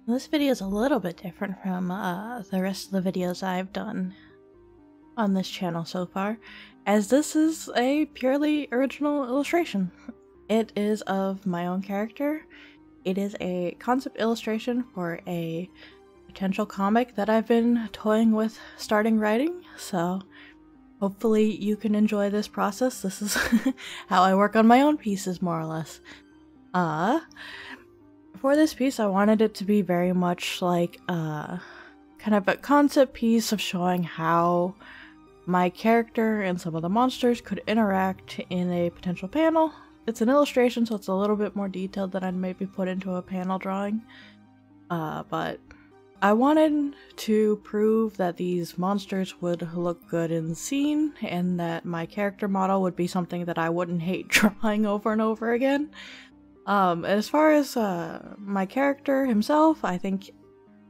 This video is a little bit different from the rest of the videos I've done on this channel so far, as this is a purely original illustration. It is of my own character. It is a concept illustration for a potential comic that I've been toying with starting writing, so hopefully you can enjoy this process. This is how I work on my own pieces, more or less. For this piece, I wanted it to be very much like kind of a concept piece of showing how my character and some of the monsters could interact in a potential panel. It's an illustration, so it's a little bit more detailed than I'd maybe put into a panel drawing. But I wanted to prove that these monsters would look good in the scene, and that my character model would be something that I wouldn't hate drawing over and over again. As far as my character himself, I think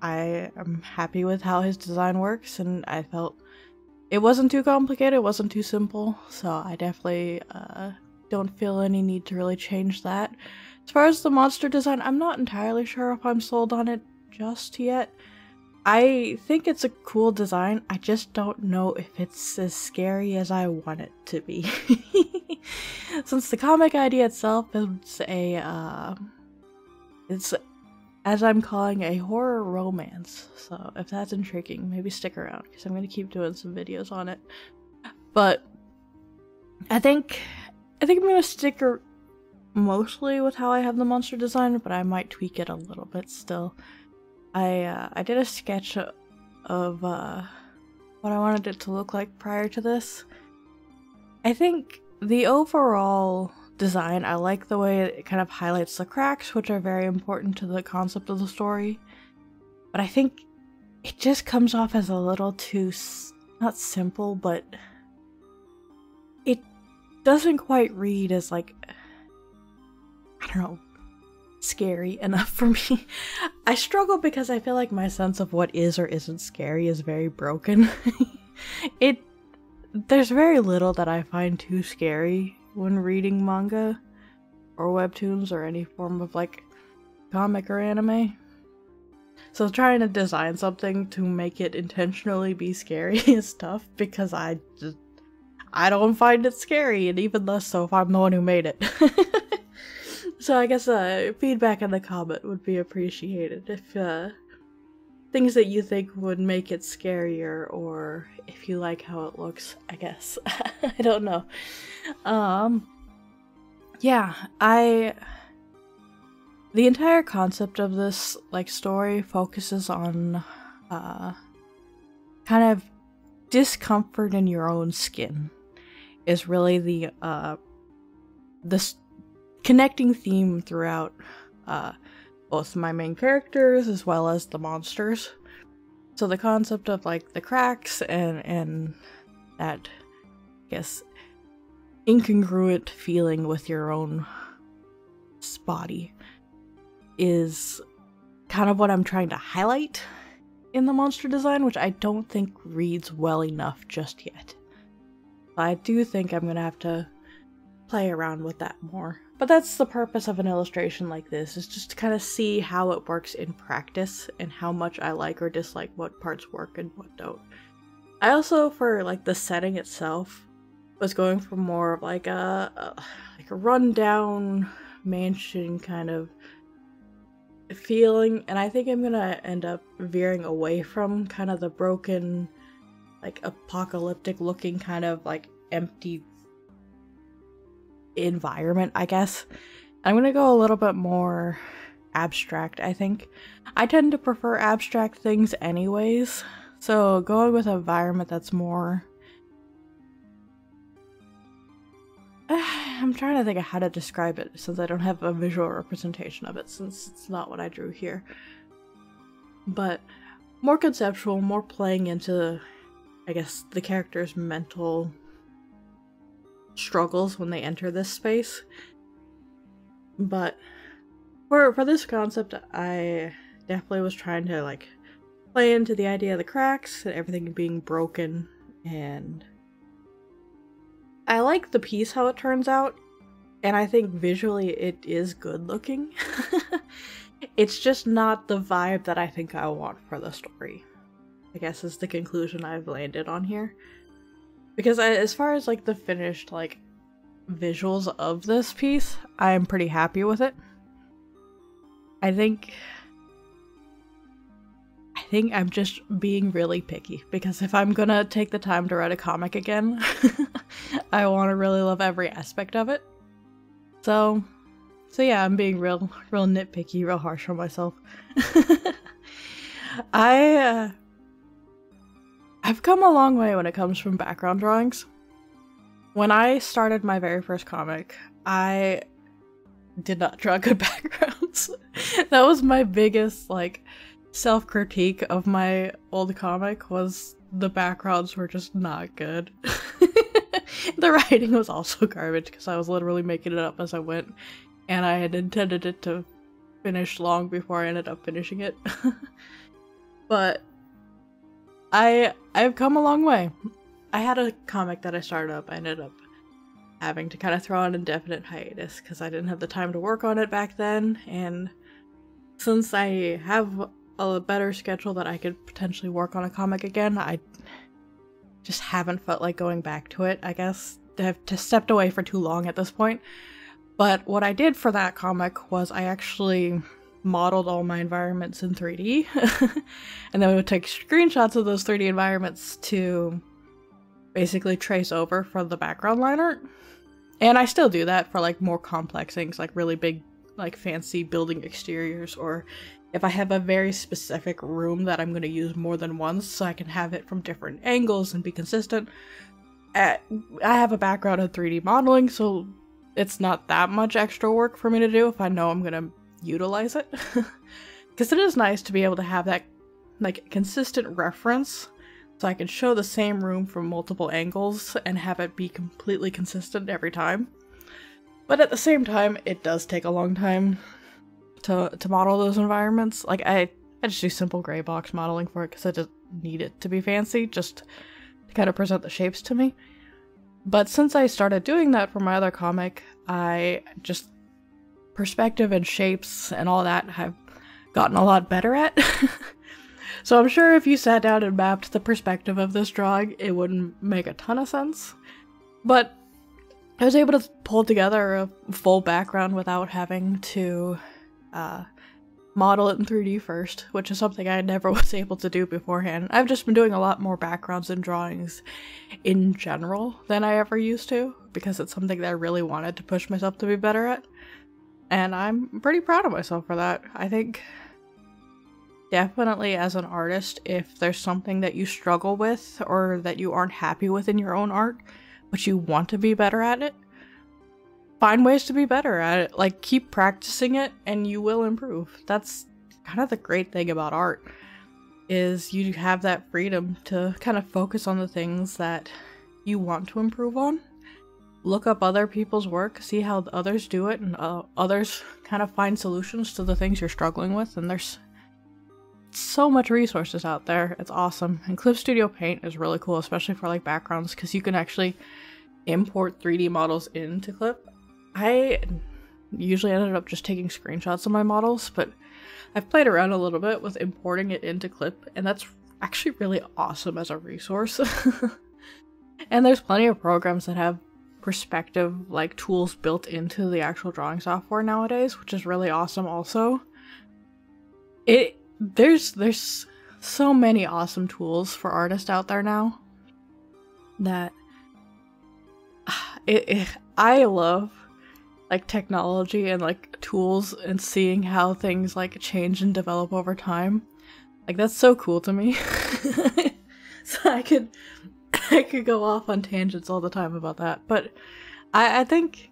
I am happy with how his design works, and I felt it wasn't too complicated, it wasn't too simple, so I definitely don't feel any need to really change that. As far as the monster design, I'm not entirely sure if I'm sold on it just yet. I think it's a cool design, I just don't know if it's as scary as I want it to be. Since the comic idea itself is it's, as I'm calling, a horror romance, so if that's intriguing, maybe stick around, because I'm going to keep doing some videos on it. But I think I'm going to stick mostly with how I have the monster design, but I might tweak it a little bit still. I did a sketch of what I wanted it to look like prior to this. I think the overall design, I like the way it kind of highlights the cracks, which are very important to the concept of the story. But I think it just comes off as a little too, not simple, but it doesn't quite read as, like, I don't know, scary enough for me. I struggle because I feel like my sense of what is or isn't scary is very broken. There's very little that I find too scary when reading manga or webtoons or any form of like comic or anime. So trying to design something to make it intentionally be scary is tough because I don't find it scary, and even less so if I'm the one who made it. So I guess feedback in the comment would be appreciated if things that you think would make it scarier, or if you like how it looks, I guess. I don't know. Yeah, the entire concept of this, like, story focuses on kind of discomfort in your own skin is really the connecting theme throughout both my main characters as well as the monsters. So the concept of like the cracks and that, I guess, incongruent feeling with your own body is kind of what I'm trying to highlight in the monster design, which I don't think reads well enough just yet. I do think I'm gonna have to play around with that more. But that's the purpose of an illustration like this, is just to kind of see how it works in practice and how much I like or dislike what parts work and what don't. I also, for like the setting itself, was going for more of like a rundown mansion kind of feeling, and I think I'm gonna end up veering away from kind of the broken, like apocalyptic looking kind of like empty environment, I guess. I'm gonna go a little bit more abstract, I think. I tend to prefer abstract things anyways, so going with an environment that's more... I'm trying to think of how to describe it since I don't have a visual representation of it, since it's not what I drew here. But more conceptual, more playing into, I guess, the character's mental struggles when they enter this space. But for this concept, I definitely was trying to like play into the idea of the cracks and everything being broken, and I like the piece how it turns out, and I think visually it is good looking. It's just not the vibe that I think I want for the story, I guess is the conclusion I've landed on here. Because as far as like the finished like visuals of this piece, I'm pretty happy with it. I think I'm just being really picky, because if I'm gonna take the time to write a comic again, I want to really love every aspect of it. So yeah, I'm being real nitpicky, real harsh on myself. I've come a long way when it comes from background drawings. When I started my very first comic, I did not draw good backgrounds. That was my biggest like self-critique of my old comic, was the backgrounds were just not good. The writing was also garbage because I was literally making it up as I went, and I had intended it to finish long before I ended up finishing it. But I've come a long way. I had a comic that I started up. I ended up having to kind of throw on indefinite hiatus because I didn't have the time to work on it back then, and since I have a better schedule that I could potentially work on a comic again, I just haven't felt like going back to it, I guess. I've just stepped away for too long at this point. But what I did for that comic was I actually modeled all my environments in 3D, and then we would take screenshots of those 3D environments to basically trace over for the background line art. And I still do that for like more complex things, like really big, like fancy building exteriors, or if I have a very specific room that I'm going to use more than once so I can have it from different angles and be consistent. I have a background in 3D modeling, so it's not that much extra work for me to do if I know I'm going to utilize it. Because it is nice to be able to have that like consistent reference, so I can show the same room from multiple angles and have it be completely consistent every time. But at the same time, it does take a long time to model those environments. Like I just do simple gray box modeling for it because I just need it to be fancy, just to kind of present the shapes to me. But since I started doing that for my other comic, I just perspective and shapes and all that have gotten a lot better at. So I'm sure if you sat down and mapped the perspective of this drawing, it wouldn't make a ton of sense. But I was able to pull together a full background without having to model it in 3D first, which is something I never was able to do beforehand. I've just been doing a lot more backgrounds and drawings in general than I ever used to, because it's something that I really wanted to push myself to be better at. And I'm pretty proud of myself for that. I think definitely as an artist, if there's something that you struggle with or that you aren't happy with in your own art, but you want to be better at it, find ways to be better at it. Like, keep practicing it and you will improve. That's kind of the great thing about art, is you have that freedom to kind of focus on the things that you want to improve on. Look up other people's work, see how others do it, and others kind of find solutions to the things you're struggling with, and there's so much resources out there. It's awesome. And Clip Studio Paint is really cool, especially for like backgrounds, because you can actually import 3D models into Clip. I usually ended up just taking screenshots of my models, but I've played around a little bit with importing it into Clip, and that's actually really awesome as a resource. And there's plenty of programs that have perspective like tools built into the actual drawing software nowadays, which is really awesome also. There's so many awesome tools for artists out there now that I love like technology and like tools and seeing how things like change and develop over time. Like, that's so cool to me. So I could go off on tangents all the time about that, but I think,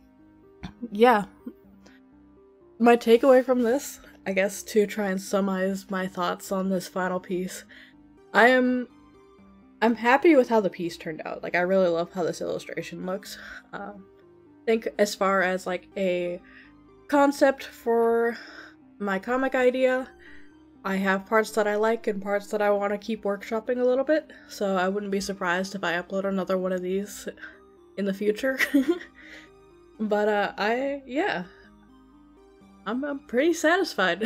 yeah, my takeaway from this, I guess, to try and summarize my thoughts on this final piece, I'm happy with how the piece turned out. Like, I really love how this illustration looks. I think as far as like a concept for my comic idea, I have parts that I like and parts that I want to keep workshopping a little bit, so I wouldn't be surprised if I upload another one of these in the future. But I'm pretty satisfied.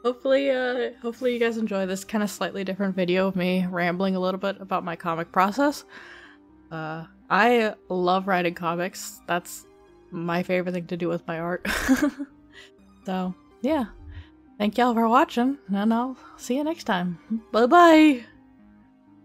Hopefully you guys enjoy this kind of slightly different video of me rambling a little bit about my comic process. I love writing comics. That's my favorite thing to do with my art. So, yeah. Thank y'all for watching, and I'll see you next time. Bye-bye!